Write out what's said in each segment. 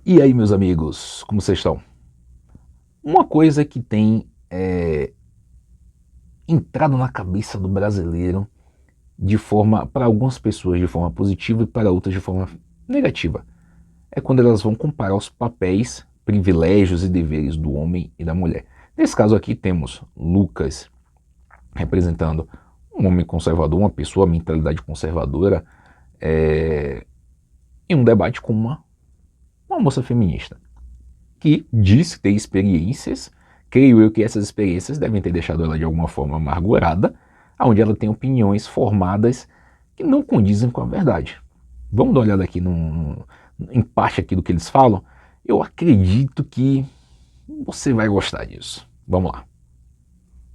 E aí, meus amigos, como vocês estão? Uma coisa que tem entrado na cabeça do brasileiro de forma, para algumas pessoas de forma positiva e para outras de forma negativa, é quando elas vão comparar os papéis, privilégios e deveres do homem e da mulher. Nesse caso aqui temos Lucas representando um homem conservador, uma pessoa, mentalidade conservadora, em um debate com uma moça feminista, que diz ter experiências, creio eu que essas experiências devem ter deixado ela de alguma forma amargurada, onde ela tem opiniões formadas que não condizem com a verdade. Vamos dar uma olhada aqui em parte aqui do que eles falam. Eu acredito que você vai gostar disso. Vamos lá.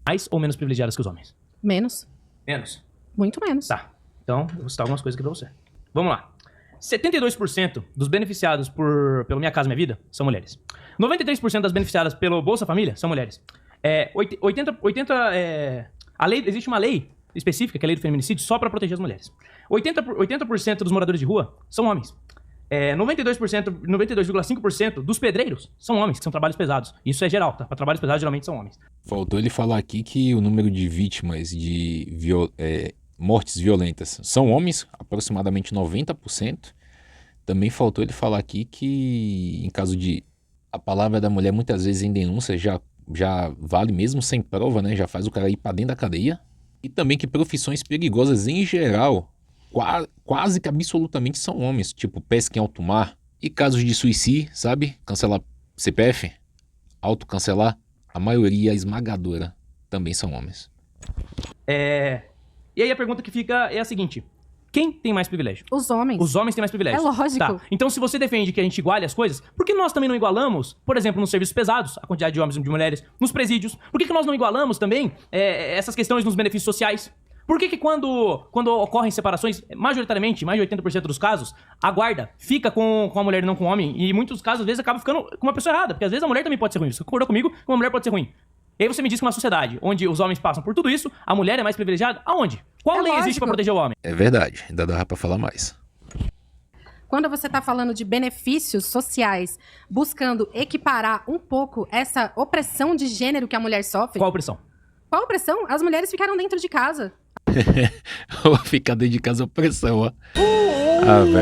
Mais ou menos privilegiadas que os homens? Menos. Menos? Muito menos. Tá. Então, eu vou citar algumas coisas aqui pra você. Vamos lá. 72% dos beneficiados pelo Minha Casa Minha Vida são mulheres. 93% das beneficiadas pelo Bolsa Família são mulheres. Existe uma lei específica, que é a lei do feminicídio, só para proteger as mulheres. 80% dos moradores de rua são homens. 92,5% dos pedreiros são homens, que são trabalhos pesados. Isso é geral, tá? Para trabalhos pesados, geralmente são homens. Faltou ele falar aqui que o número de vítimas de mortes violentas são homens, aproximadamente 90%. Também faltou ele falar aqui que, em caso de a palavra da mulher, muitas vezes em denúncia já vale mesmo sem prova, né? Já faz o cara ir para dentro da cadeia. E também que profissões perigosas em geral, quase que absolutamente são homens, tipo pesca em alto mar. E casos de suicídio, sabe? Cancelar CPF, autocancelar, a maioria esmagadora também são homens. E aí a pergunta que fica é a seguinte: quem tem mais privilégio? Os homens. Os homens têm mais privilégio. É lógico. Tá. Então, se você defende que a gente iguale as coisas, por que nós também não igualamos, por exemplo, nos serviços pesados, a quantidade de homens e de mulheres, nos presídios? Por que nós não igualamos também essas questões nos benefícios sociais? Por que quando ocorrem separações, majoritariamente, mais de 80% dos casos, a guarda fica com a mulher e não com o homem? E em muitos casos, às vezes, acaba ficando com uma pessoa errada, porque às vezes a mulher também pode ser ruim. Você concordou comigo que uma mulher pode ser ruim? E aí você me diz que uma sociedade onde os homens passam por tudo isso, a mulher é mais privilegiada? Aonde? Qual lei existe pra proteger o homem? É verdade, ainda dá pra falar mais. Quando você está falando de benefícios sociais, buscando equiparar um pouco essa opressão de gênero que a mulher sofre... Qual a opressão? Qual opressão? As mulheres ficaram dentro de casa. Ficar dentro de casa é opressão, ó.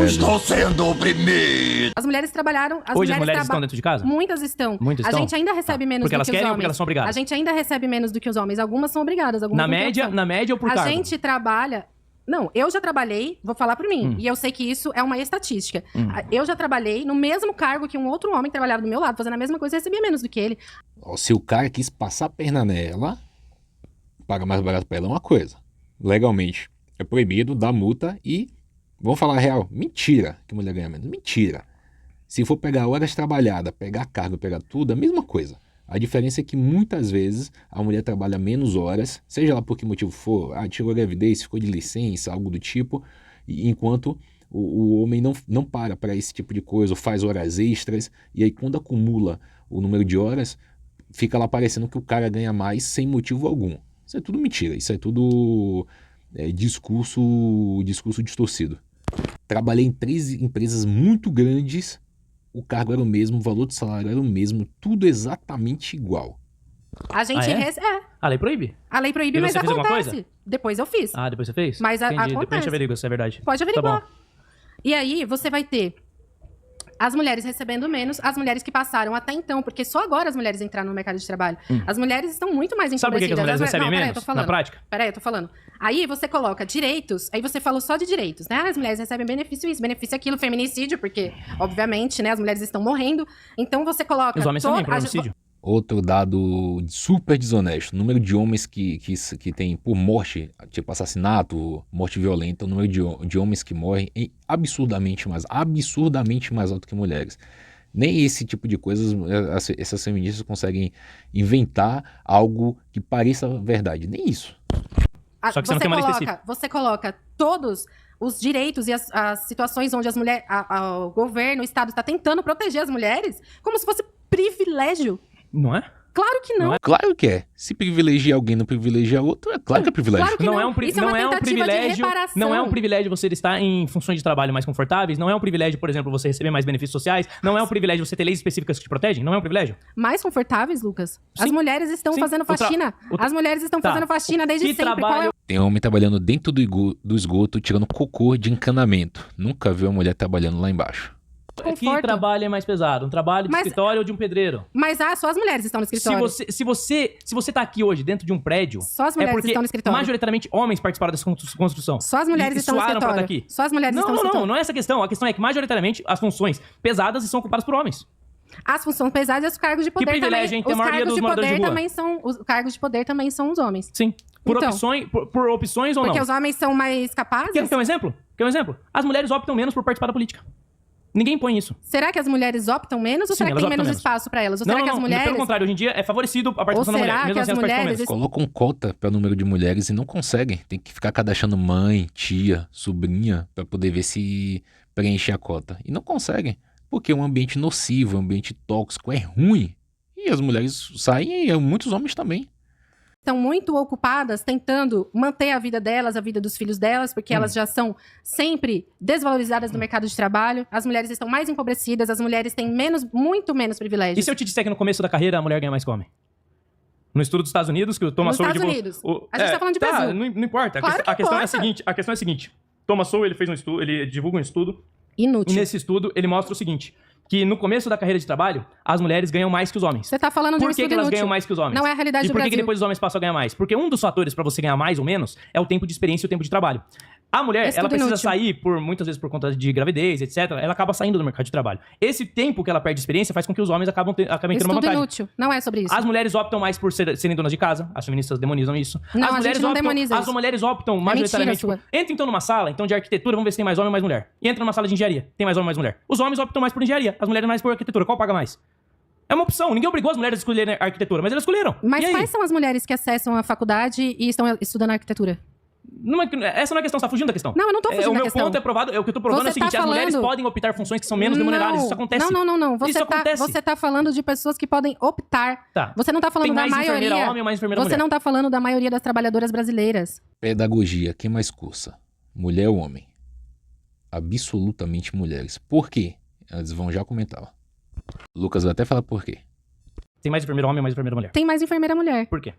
Estou sendo oprimido. As mulheres trabalharam... Hoje as mulheres estão dentro de casa? Muitas estão. Muitas estão? A gente ainda recebe menos porque do elas que os querem homens. ou porque elas são obrigadas? A gente ainda recebe menos do que os homens. Algumas são obrigadas, algumas Na não têm opção. média ou por A cargo? gente trabalha... Não, eu já trabalhei, vou falar por mim, e eu sei que isso é uma estatística. Eu já trabalhei no mesmo cargo que um outro homem que trabalhava do meu lado, fazendo a mesma coisa e recebia menos do que ele. Se o cara quis passar a perna nela, paga mais barato pra ela é uma coisa. Legalmente é proibido, dá multa e, vamos falar a real, mentira que mulher ganha menos. Mentira. Se for pegar horas trabalhadas, pegar cargo, pegar tudo, a mesma coisa. A diferença é que muitas vezes a mulher trabalha menos horas, seja lá por que motivo for, tirou a gravidez, ficou de licença, algo do tipo, enquanto o homem não para esse tipo de coisa, ou faz horas extras, e aí quando acumula o número de horas, fica lá parecendo que o cara ganha mais sem motivo algum. Isso é tudo mentira, isso é tudo discurso distorcido. Trabalhei em 3 empresas muito grandes, o cargo era o mesmo, o valor de salário era o mesmo, tudo exatamente igual. A gente A lei proíbe? A lei proíbe, E mas você fez alguma acontece. coisa? Depois eu fiz. Ah, depois você fez? Mas Entendi. Depois a acontece. gente averigua se é verdade. Pode averiguar. Tá bom. E aí, você vai ter as mulheres recebendo menos, as mulheres que passaram até então, porque só agora as mulheres entraram no mercado de trabalho. As mulheres estão muito mais Sabe por que as mulheres recebem Peraí, eu menos? tô falando. Na prática? Peraí, eu tô falando. Aí você coloca direitos, aí você falou só de direitos, né? As mulheres recebem benefício isso, benefício aquilo, feminicídio, porque, obviamente, né, as mulheres estão morrendo. Então você coloca... Os homens também, por homicídio. Outro dado super desonesto, o número de homens que tem por morte, tipo assassinato, morte violenta, o número de homens que morrem é absurdamente mais alto que mulheres. Nem esse tipo de coisas essas feministas conseguem inventar algo que pareça verdade, nem isso. Só que você não tem uma lei específica. Você coloca todos os direitos e as situações onde as mulheres, o governo, o Estado está tentando proteger as mulheres como se fosse privilégio. Não é? Claro que não. Claro que é. Se privilegia alguém, não privilegia outro, é claro que é privilégio. Claro que Não é um, Isso é uma tentativa de privilégio. reparação. Não é um privilégio você estar em funções de trabalho mais confortáveis. Não é um privilégio, por exemplo, você receber mais benefícios sociais. Não é um privilégio você ter leis específicas que te protegem. Não é um privilégio. Mais confortáveis, Lucas? As Sim. mulheres estão Sim. fazendo faxina. As mulheres estão Tá. fazendo faxina desde Que sempre. Qual é trabalho- Tem homem trabalhando dentro do esgoto, tirando cocô de encanamento. Nunca viu uma mulher trabalhando lá embaixo. Que conforto? trabalho é mais pesado? Um trabalho de Mas- escritório ou de um pedreiro? Mas só as mulheres estão no escritório. Se você tá aqui hoje dentro de um prédio, Só as é mulheres porque estão no escritório. majoritariamente homens participaram dessa construção. Só as mulheres E estão no suaram pra escritório. estar aqui. Só as mulheres estão no escritório. Não é essa a questão. A questão é que majoritariamente as funções pesadas são ocupadas por homens. As funções pesadas e os cargos de poder privilégio, também. hein? Tem a Os maioria cargos dos de moradores poder de rua. também são. Os cargos de poder também são os homens. Sim. Por Então. opções ou Porque não? os homens são mais capazes? Quer um exemplo? As mulheres optam menos por participar da política. Ninguém põe isso. Será que as mulheres optam menos ou Sim, será que elas tem optam menos menos. espaço pra elas? Ou será que as mulheres. Pelo contrário, hoje em dia é favorecido a participação da será mulher. que Mesmo as assim, elas participam mulheres- menos. Colocam cota para o número de mulheres e não conseguem. Tem que ficar cadastrando mãe, tia, sobrinha, para poder ver se preenche a cota. E não conseguem. Porque é um ambiente nocivo, um ambiente tóxico, é ruim. E as mulheres saem e muitos homens também. Estão muito ocupadas tentando manter a vida delas, a vida dos filhos delas, porque elas já são sempre desvalorizadas no mercado de trabalho. As mulheres estão mais empobrecidas, as mulheres têm muito menos E privilégios. se eu te disser que no começo da carreira a mulher ganha mais que o homem? No estudo dos Estados Unidos, que o Thomas Nos Sowell... Estados Unidos. A gente tá falando de Brasil. Não importa. Claro que A questão é a importa. seguinte. A questão é a seguinte. Thomas Sowell, ele fez um estudo, ele divulga um estudo. E Inútil. nesse estudo, ele mostra o seguinte. Que no começo da carreira de trabalho, as mulheres ganham mais que os homens. Você tá falando de um Por que, estudo que elas inútil. ganham mais que os homens? Não é a realidade E do por que, que Brasil. depois os homens passam a ganhar mais? Porque um dos fatores pra você ganhar mais ou menos é o tempo de experiência e o tempo de trabalho. A mulher, Estudo ela precisa inútil. sair muitas vezes por conta de gravidez, etc. Ela acaba saindo do mercado de trabalho. Esse tempo que ela perde de experiência faz com que os homens acabem tendo uma Estudo vantagem. inútil. Não é sobre isso. As mulheres optam mais por serem donas de casa. As feministas demonizam isso. Não, as a mulheres gente não optam, demoniza As isso. mulheres optam majoritariamente... mentira Entra então numa sala então de arquitetura, vamos ver se tem mais homem ou mais mulher. E entra numa sala de engenharia, tem mais homem ou mais mulher. Os homens optam mais por engenharia, as mulheres mais por arquitetura. Qual paga mais? É uma opção. Ninguém obrigou as mulheres a escolherem arquitetura, mas elas escolheram. Mas E aí? quais são as mulheres que acessam a faculdade e estão estudando arquitetura? Essa não é a questão, você tá fugindo da questão. Não, eu não tô fugindo O da meu questão. ponto é provado, o que eu tô provando Você é o seguinte, tá as mulheres falando- podem optar funções que são menos remuneradas. Isso acontece. Não. Isso acontece. Você tá falando de pessoas que podem optar. Tá. Você não tá falando Tem da mais maioria. enfermeira homem ou mais enfermeira Você mulher? não tá falando da maioria das trabalhadoras brasileiras. Pedagogia, quem mais cursa? Mulher ou homem? Absolutamente mulheres. Por quê? Elas vão já comentar. Ó. Lucas vai até falar por quê. Tem mais enfermeiro homem ou mais enfermeira mulher? Tem mais enfermeira mulher. Por quê?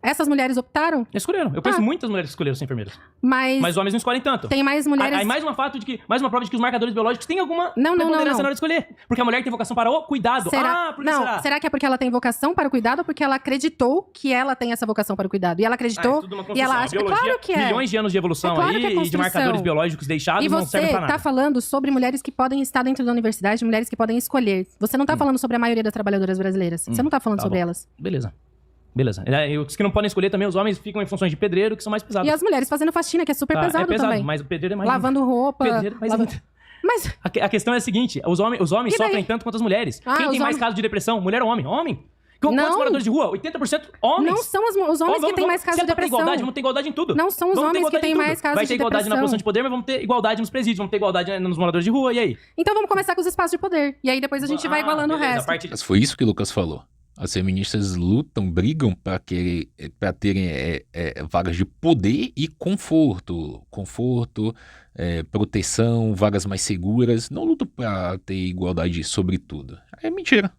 Essas mulheres optaram, Escolheram. Eu conheço muitas mulheres que escolheram ser enfermeiras. mas, Mas os homens não escolhem tanto. tem mais mulheres... Aí mais uma prova de que os marcadores biológicos têm alguma Não. preponderância na hora de escolher. Porque a mulher tem vocação para o cuidado. Será? Por que Não, será? será que é porque ela tem vocação para o cuidado ou porque ela acreditou que ela tem essa vocação para o cuidado? E ela acreditou É tudo uma e construção. ela A acha... biologia, Claro que é. milhões de anos de evolução É claro que é aí e de construção. marcadores biológicos deixados E não você servem pra nada. tá falando sobre mulheres que podem estar dentro da universidade, mulheres que podem escolher. Você não tá falando sobre a maioria das trabalhadoras brasileiras. Você não tá falando tá sobre bom. elas. Beleza. E os que não podem escolher também, os homens ficam em funções de pedreiro, que são mais pesados. E as mulheres fazendo faxina, que é super Tá, pesado, é pesado, também. mas o pedreiro é mais Lavando roupa. Pedreiro é mais lava- lindo. Mas A questão é a seguinte, os homens E daí? sofrem tanto quanto as mulheres. Ah, Quem os tem mais homens- casos de depressão? Mulher ou homem? Homem. Quantos Não. moradores de rua? 80% homens. não são os homens que têm mais casos Se de é pra ter depressão. igualdade, vamos ter igualdade em tudo. Não são os Vamos ter homens que igualdade têm em tudo. mais casos Vai de ter igualdade na depressão. posição de poder, mas vamos ter igualdade nos presídios, vamos ter igualdade nos moradores de rua, e aí? Então vamos começar com os espaços de poder. E aí depois a gente vai igualando o beleza, resto. a parte Mas foi isso que o Lucas falou. As feministas lutam, brigam para terem vagas de poder e conforto. Conforto, proteção, vagas mais seguras. Não lutam para ter igualdade sobre tudo. É mentira.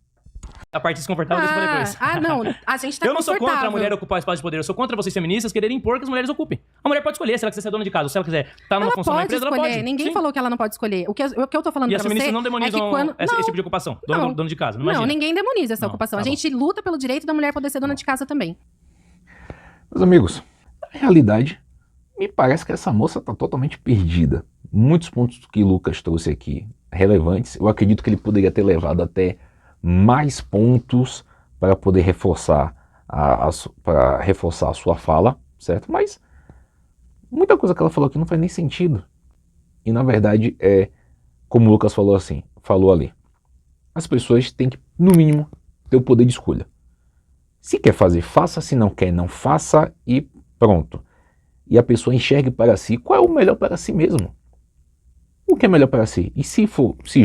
A parte desconfortável deixa pra depois. Não. A gente tá Eu não sou contra a confortável. mulher ocupar o espaço de poder, eu sou contra vocês feministas quererem impor que as mulheres ocupem. A mulher pode escolher, se ela quiser ser dona de casa, ou se ela quiser estar numa Ela função na pode empresa, escolher. ela pode. Ninguém Sim. falou que ela não pode escolher. O que eu tô falando E pra as você feministas não é que demonizam quando... esse tipo de ocupação. Não. Dono de casa, não Não, imagina. ninguém demoniza essa Não, ocupação. tá A bom. gente luta pelo direito da mulher poder ser dona de casa também. Meus amigos, na realidade, me parece que essa moça está totalmente perdida. Muitos pontos que Lucas trouxe aqui relevantes. Eu acredito que ele poderia ter levado até mais pontos para poder reforçar a sua fala, certo? Mas muita coisa que ela falou aqui não faz nem sentido. E na verdade como o Lucas falou ali. As pessoas têm que, no mínimo, ter o poder de escolha. Se quer fazer, faça. Se não quer, não faça e pronto. E a pessoa enxergue para si qual é o melhor para si mesmo. O que é melhor para si? E se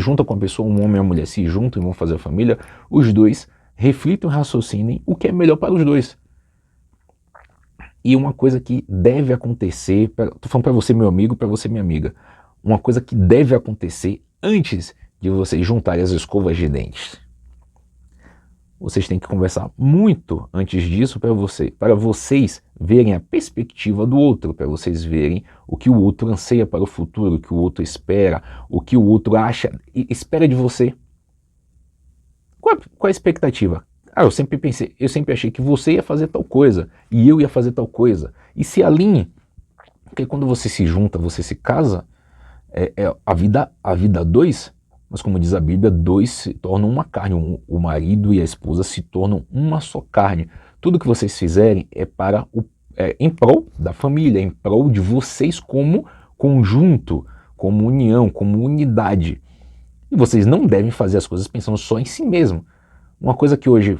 junta com a pessoa, um homem e uma mulher, se juntam e vão fazer a família, os dois reflitam e raciocinem o que é melhor para os dois. E uma coisa que deve acontecer, tô falando para você, meu amigo, para você, minha amiga, uma coisa que deve acontecer antes de vocês juntarem as escovas de dentes. Vocês têm que conversar muito antes disso para vocês verem a perspectiva do outro, para vocês verem o que o outro anseia para o futuro, o que o outro espera, o que o outro acha e espera de você. Qual a expectativa? Eu sempre achei que você ia fazer tal coisa e eu ia fazer tal coisa. E se alinhe, porque quando você se junta, você se casa, a vida dois. Mas como diz a Bíblia, dois se tornam uma carne, o marido e a esposa se tornam uma só carne. Tudo que vocês fizerem é em prol da família, em prol de vocês como conjunto, como união, como unidade. E vocês não devem fazer as coisas pensando só em si mesmo. Uma coisa que hoje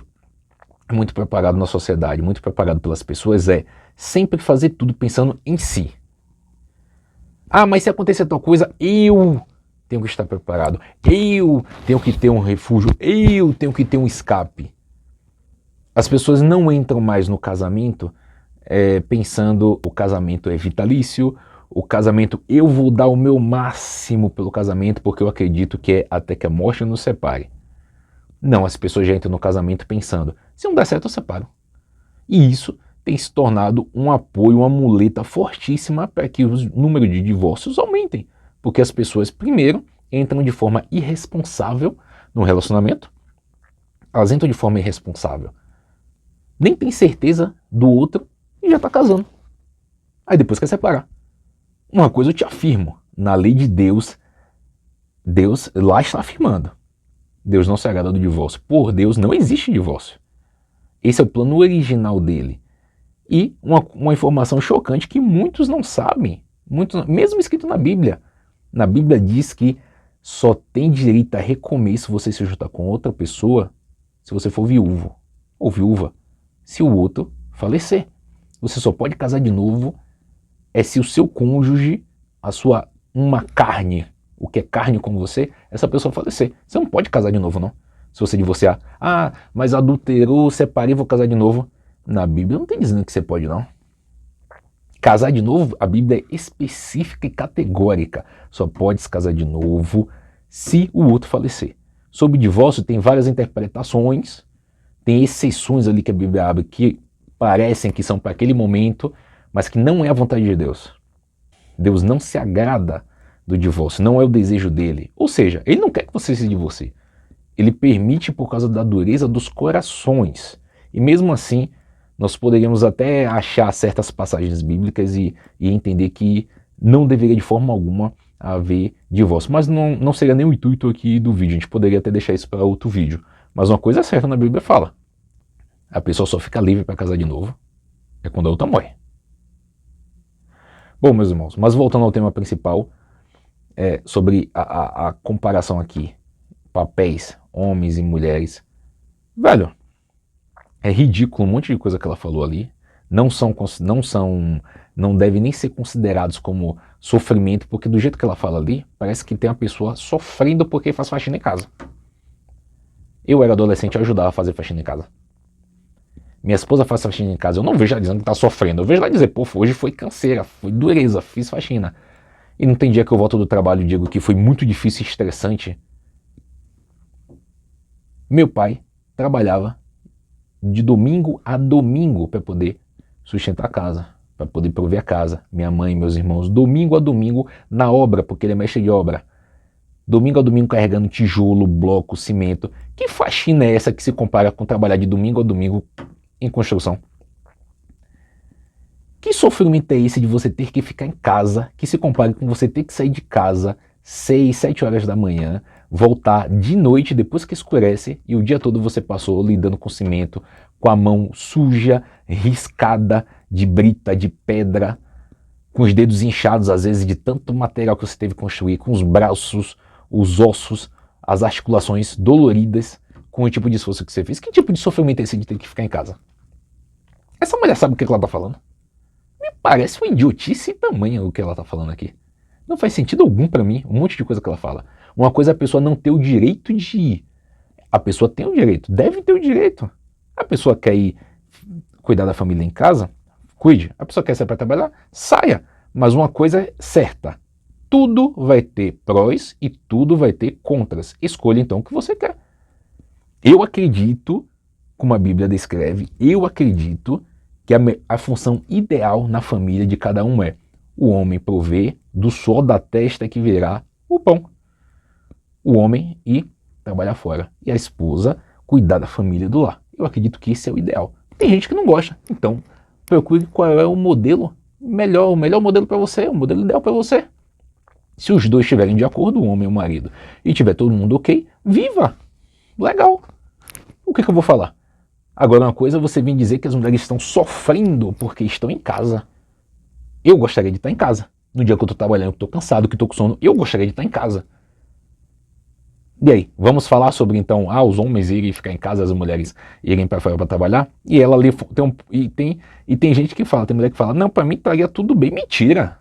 é muito propagado na sociedade, muito propagado pelas pessoas é sempre fazer tudo pensando em si. Mas se acontecer tal coisa, eu tenho que estar preparado, eu tenho que ter um refúgio, eu tenho que ter um escape. As pessoas não entram mais no casamento pensando o casamento é vitalício, o casamento eu vou dar o meu máximo pelo casamento porque eu acredito que é até que a morte nos separe. Não, as pessoas já entram no casamento pensando, se não der certo eu separo. E isso tem se tornado um apoio, uma muleta fortíssima para que o número de divórcios aumentem. Porque as pessoas, primeiro, entram de forma irresponsável no relacionamento. Elas entram de forma irresponsável. Nem tem certeza do outro e já está casando. Aí depois quer separar. Uma coisa eu te afirmo, na lei de Deus, Deus lá está afirmando. Deus não se agrada do divórcio. Por Deus não existe divórcio. Esse é o plano original dele. E uma informação chocante que muitos não sabem, mesmo escrito na Bíblia. Na Bíblia diz que só tem direito a recomeço você se juntar com outra pessoa se você for viúvo ou viúva, se o outro falecer. Você só pode casar de novo se o seu cônjuge, uma carne, o que é carne com você, essa pessoa falecer. Você não pode casar de novo, não. Se você divorciar, mas adulterou, separei, vou casar de novo. Na Bíblia não tem dizendo que você pode, não. Casar de novo, a Bíblia é específica e categórica. Só pode se casar de novo se o outro falecer. Sobre divórcio tem várias interpretações, tem exceções ali que a Bíblia abre que parecem que são para aquele momento, mas que não é a vontade de Deus. Deus não se agrada do divórcio, não é o desejo dele. Ou seja, ele não quer que você se divorcie. Ele permite por causa da dureza dos corações. E mesmo assim, nós poderíamos até achar certas passagens bíblicas e entender que não deveria de forma alguma haver divórcio. Mas não seria nem o intuito aqui do vídeo, a gente poderia até deixar isso para outro vídeo. Mas uma coisa certa na Bíblia fala, a pessoa só fica livre para casar de novo quando a outra morre. Bom, meus irmãos, mas voltando ao tema principal, sobre a comparação aqui, papéis, homens e mulheres. Velho, é ridículo um monte de coisa que ela falou ali. Não devem nem ser considerados como sofrimento, porque do jeito que ela fala ali, parece que tem uma pessoa sofrendo porque faz faxina em casa. Eu era adolescente e ajudava a fazer faxina em casa. Minha esposa faz faxina em casa, eu não vejo ela dizendo que tá sofrendo. Eu vejo ela dizer, pô, hoje foi canseira, foi dureza, fiz faxina. E não tem dia que eu volto do trabalho e digo que foi muito difícil e estressante. Meu pai trabalhava de domingo a domingo para poder sustentar a casa, para poder prover a casa. Minha mãe e meus irmãos, domingo a domingo na obra, porque ele é mestre de obra. Domingo a domingo carregando tijolo, bloco, cimento. Que faxina é essa que se compara com trabalhar de domingo a domingo em construção? Que sofrimento é esse de você ter que ficar em casa, que se compara com você ter que sair de casa 6, 7 horas da manhã, voltar de noite depois que escurece e o dia todo você passou lidando com cimento, com a mão suja, riscada de brita, de pedra, com os dedos inchados às vezes de tanto material que você teve que construir, com os braços, os ossos, as articulações doloridas com o tipo de esforço que você fez. Que tipo de sofrimento é esse de ter que ficar em casa? Essa mulher sabe o que ela está falando? Me parece uma idiotice tamanha o que ela está falando aqui. Não faz sentido algum para mim, um monte de coisa que ela fala. Uma coisa é a pessoa não ter o direito de A pessoa tem o direito, deve ter o direito. A pessoa quer ir cuidar da família em casa, cuide. A pessoa quer sair para trabalhar, saia. Mas uma coisa é certa, tudo vai ter prós e tudo vai ter contras. Escolha então o que você quer. Eu acredito, como a Bíblia descreve, eu acredito que a função ideal na família de cada um é o homem prover do suor da testa que virá o pão. O homem ir trabalhar fora e a esposa cuidar da família do lar. Eu acredito que esse é o ideal. Tem gente que não gosta, então procure qual é o modelo melhor, o melhor modelo para você, o modelo ideal para você. Se os dois estiverem de acordo, o homem e o marido, e tiver todo mundo ok, viva! Legal! O que eu vou falar? Agora uma coisa, você vem dizer que as mulheres estão sofrendo porque estão em casa. Eu gostaria de estar em casa. No dia que eu estou trabalhando, que estou cansado, que estou com sono, eu gostaria de estar em casa. E aí, vamos falar sobre então, os homens irem ficar em casa, as mulheres irem para fora para trabalhar? E ela ali tem gente que fala, tem mulher que fala, não, para mim estaria tudo bem. Mentira!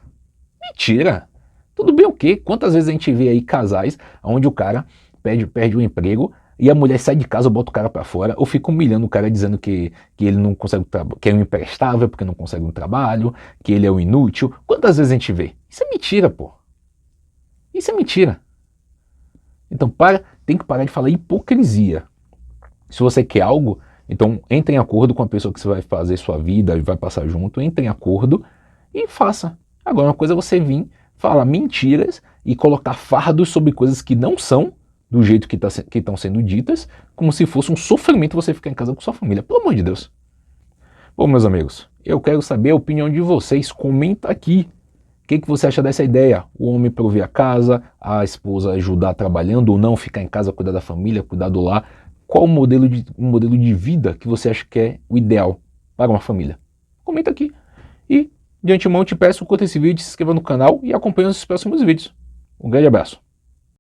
Mentira! Tudo bem o quê? Quantas vezes a gente vê aí casais onde o cara perde o emprego e a mulher sai de casa, bota o cara para fora, ou fica humilhando o cara dizendo que ele não consegue, que é um imprestável porque não consegue um trabalho, que ele é um inútil. Quantas vezes a gente vê? Isso é mentira, pô. Isso é mentira. Então tem que parar de falar hipocrisia. Se você quer algo, então entre em acordo com a pessoa que você vai fazer sua vida e vai passar junto, entre em acordo e faça. Agora uma coisa é você vir falar mentiras e colocar fardos sobre coisas que não são do jeito que estão sendo ditas, como se fosse um sofrimento você ficar em casa com sua família. Pelo amor de Deus. Bom, meus amigos, eu quero saber a opinião de vocês. Comenta aqui. O que você acha dessa ideia? O homem prover a casa, a esposa ajudar trabalhando ou não, ficar em casa, cuidar da família, cuidar do lar. Qual o modelo de vida que você acha que é o ideal para uma família? Comenta aqui. E, de antemão, te peço, curta esse vídeo, se inscreva no canal e acompanhe os próximos vídeos. Um grande abraço.